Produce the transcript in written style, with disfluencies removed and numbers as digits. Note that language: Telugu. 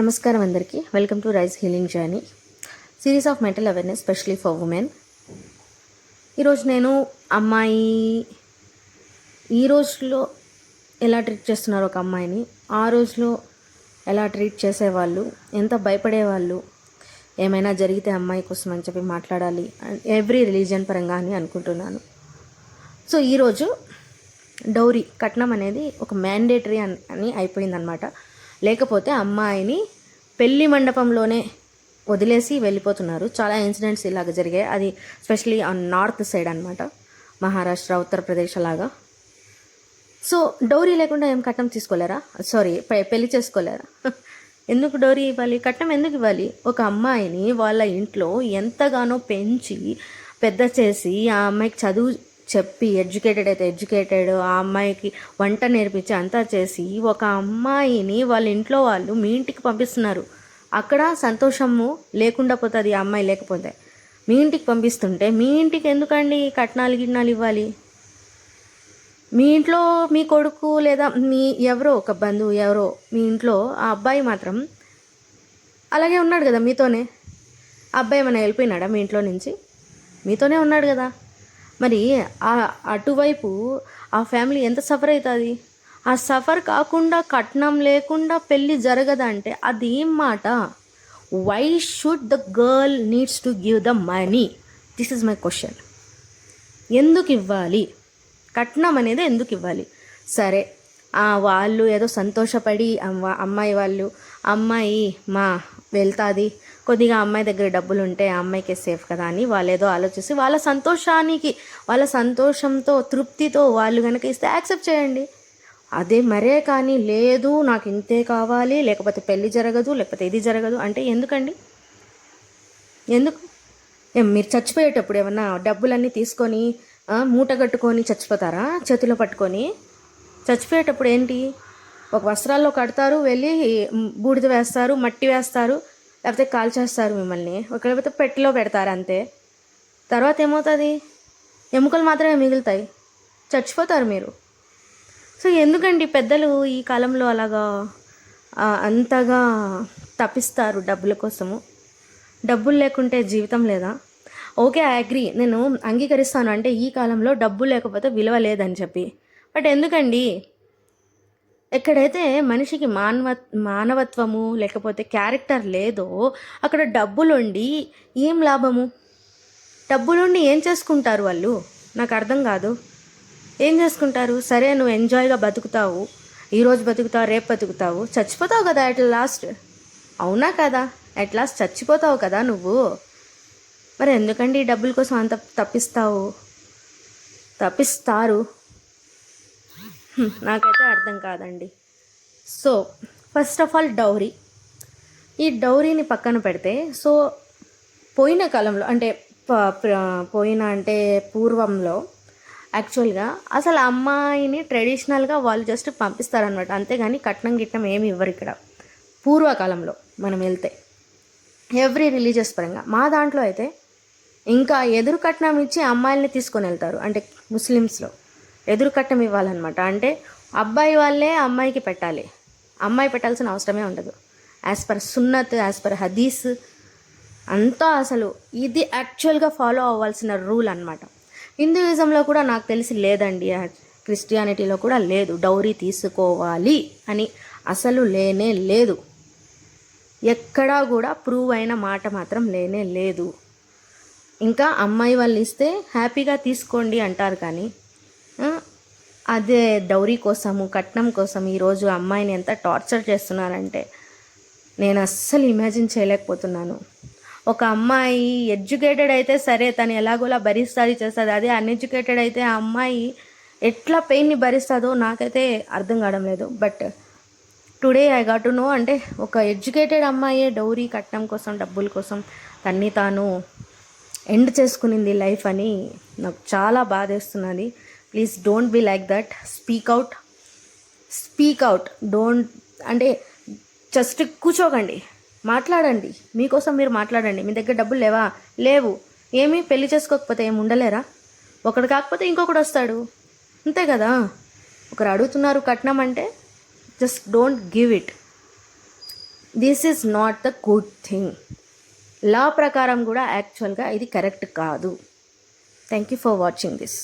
నమస్కారం అందరికీ. Welcome to rise healing journey series of mental awareness specially for women. ఈరోజు నేను అమ్మాయి ఈ రోజులో ఎలా ట్రీట్ చేస్తున్నారు ఒక అమ్మాయిని, ఆ రోజులో ఎలా ట్రీట్ చేసేవాళ్ళు, ఎంత భయపడేవాళ్ళు, ఏమైనా జరిగితే అమ్మాయి కోసం అని చెప్పి మాట్లాడాలి ఎవ్రీ రిలీజియన్ పరంగా అని అనుకుంటున్నాను. సో ఈరోజు డౌరీ కట్నం అనేది ఒక మ్యాండేటరీ అని అయిపోయిందనమాట. లేకపోతే అమ్మాయిని పెళ్లి మండపంలోనే వదిలేసి వెళ్ళిపోతున్నారు. చాలా ఇన్సిడెంట్స్ ఇలాగ జరిగాయి. అది స్పెషలీ ఆన్ నార్త్ సైడ్ అనమాట, మహారాష్ట్ర, ఉత్తరప్రదేశ్ అలాగా. సో డౌరీ లేకుండా ఏం కట్నం తీసుకోలేరా? పెళ్లి చేసుకోలేరా? ఎందుకు డౌరీ ఇవ్వాలి? కట్నం ఎందుకు ఇవ్వాలి? ఒక అమ్మాయిని వాళ్ళ ఇంట్లో ఎంతగానో పెంచి పెద్ద చేసి ఆ అమ్మాయికి చదువు చెప్పి ఎడ్యుకేటెడ్ అయితే ఎడ్యుకేటెడ్, ఆ అమ్మాయికి వంట నేర్పించి అంతా చేసి ఒక అమ్మాయిని వాళ్ళ ఇంట్లో వాళ్ళు మీ ఇంటికి పంపిస్తున్నారు. అక్కడ సంతోషము లేకుండా పోతుంది. ఆ అమ్మాయి లేకపోతే మీ ఇంటికి పంపిస్తుంటే మీ ఇంటికి ఎందుకండి గిట్నాలు ఇవ్వాలి? మీ ఇంట్లో మీ కొడుకు లేదా మీ ఎవరో ఒక బంధువు ఎవరో మీ ఇంట్లో ఆ అబ్బాయి మాత్రం అలాగే ఉన్నాడు కదా మీతోనే. ఆ అబ్బాయి ఏమైనా వెళ్ళిపోయినాడా మీ ఇంట్లో నుంచి? మీతోనే ఉన్నాడు కదా. మరి అటువైపు ఆ ఫ్యామిలీ ఎంత సఫర్ అవుతుంది? ఆ సఫర్ కాకుండా కట్నం లేకుండా పెళ్ళి జరగదంటే అది ఏం మాట? Why should the girl needs to give the money? This is my question. ఎందుకు ఇవ్వాలి కట్నం అనేది? ఎందుకు ఇవ్వాలి? సరే, వాళ్ళు ఏదో సంతోషపడి అమ్మాయి వెళ్తుంది, కొద్దిగా అమ్మాయి దగ్గర డబ్బులు ఉంటే ఆ అమ్మాయికే సేఫ్ కదా అని వాళ్ళు ఏదో ఆలోచిస్తే వాళ్ళ సంతోషంతో తృప్తితో వాళ్ళు కనుక ఇస్తే యాక్సెప్ట్ చేయండి. అదే మరే కానీ లేదు నాకు ఇంతే కావాలి, లేకపోతే పెళ్ళి జరగదు, లేకపోతే ఇది జరగదు అంటే ఎందుకండి? ఎందుకు? మీరు చచ్చిపోయేటప్పుడు ఏమన్నా డబ్బులన్నీ తీసుకొని మూట కట్టుకొని చచ్చిపోతారా? చేతిలో పట్టుకొని చచ్చిపోయేటప్పుడు ఏంటి? ఒక వస్త్రాల్లో కడతారు, వెళ్ళి బూడిద వేస్తారు, మట్టి వేస్తారు, లేకపోతే కాల్చేస్తారు మిమ్మల్ని, లేకపోతే పెట్టిలో పెడతారు అంతే. తర్వాత ఏమవుతుంది? ఎముకలు మాత్రమే మిగులుతాయి, చచ్చిపోతారు మీరు. సో ఎందుకండి పెద్దలు ఈ కాలంలో అలాగా అంతగా తప్పిస్తారు డబ్బుల కోసము? డబ్బులు లేకుంటే జీవితం లేదా? ఓకే, ఐ అగ్రీ, నేను అంగీకరిస్తాను. అంటే ఈ కాలంలో డబ్బు లేకపోతే విలువ లేదని చెప్పి. బట్ ఎందుకండి? ఎక్కడైతే మనిషికి మానవత్వము లేకపోతే క్యారెక్టర్ లేదో అక్కడ డబ్బులుండి ఏం లాభము? డబ్బులుండి ఏం చేసుకుంటారు వాళ్ళు? నాకు అర్థం కాదు. ఏం చేసుకుంటారు? సరే, నువ్వు ఎంజాయ్గా బతుకుతావు, ఈరోజు బతుకుతావు, రేపు బతుకుతావు, చచ్చిపోతావు కదా అట్ లాస్ట్. అవునా కదా? అట్ లాస్ట్ చచ్చిపోతావు కదా నువ్వు. మరి ఎందుకండి డబ్బుల కోసం అంత తప్పిస్తారు? నాకైతే అర్థం కాదండి. సో ఫస్ట్ ఆఫ్ ఆల్ ఈ డౌరీని పక్కన పెడితే, సో పోయిన కాలంలో అంటే పూర్వంలో యాక్చువల్గా అసలు అమ్మాయిని ట్రెడిషనల్గా వాళ్ళు జస్ట్ పంపిస్తారనమాట, అంతేగాని కట్నం గిట్నం ఏమి ఇవ్వరు ఇక్కడ. పూర్వకాలంలో మనం వెళ్తే ఎవ్రీ రిలీజియస్ పరంగా, మా దాంట్లో అయితే ఇంకా ఎదురు కట్నం ఇచ్చి అమ్మాయిల్ని తీసుకొని వెళ్తారు. అంటే ముస్లిమ్స్లో ఎదురు కట్నం ఇవ్వాలన్నమాట. అంటే అబ్బాయి వాళ్ళే అమ్మాయికి పెట్టాలి, అమ్మాయి పెట్టాల్సిన అవసరమే ఉండదు. యాజ్ పర్ సున్నత్, యాజ్ పర్ హదీస్ అంతా అసలు ఇది యాక్చువల్గా ఫాలో అవ్వాల్సిన రూల్ అనమాట. హిందూయిజంలో కూడా నాకు తెలిసి లేదండి, క్రిస్టియానిటీలో కూడా లేదు డౌరీ తీసుకోవాలి అని, అసలు లేనే లేదు. ఎక్కడా కూడా ప్రూవ్ అయిన మాట మాత్రం లేనే లేదు. ఇంకా అమ్మాయి వాళ్ళు ఇస్తే హ్యాపీగా తీసుకోండి అంటారు, కానీ అదే డౌరీ కోసము కట్నం కోసం ఈరోజు అమ్మాయిని ఎంత టార్చర్ చేస్తున్నారంటే నేను అస్సలు ఇమాజిన్ చేయలేకపోతున్నాను. ఒక అమ్మాయి ఎడ్యుకేటెడ్ అయితే సరే, తను ఎలాగోలా భరిస్తుంది చేస్తుంది. అదే అన్ఎడ్యుకేటెడ్ అయితే ఆ అమ్మాయి ఎట్లా పెయిన్ని భరిస్తుందో నాకైతే అర్థం కావడం లేదు. But today I got to know, అంటే ఒక ఎడ్యుకేటెడ్ అమ్మాయే డౌరీ కట్నం కోసం డబ్బుల కోసం తన్ని తాను ఎండ్ చేసుకునింది లైఫ్ అని నాకు చాలా బాధేస్తున్నది. Please don't be like that. Speak out. Don't అంటే జస్ట్ కూర్చోకండి, మాట్లాడండి. మీకోసం మీరు మాట్లాడండి. మీ దగ్గర డబ్బులు లేవు, ఏమీ పెళ్లి చేసుకోకపోతే ఏమి ఉండలేరా? ఒకడు కాకపోతే ఇంకొకడు వస్తాడు, అంతే కదా. ఒకరు అడుగుతున్నారు కట్నం అంటే just don't give it. This is not the good thing. Law ప్రకారం కూడా యాక్చువల్గా ఇది కరెక్ట్ కాదు. Thank you for watching this.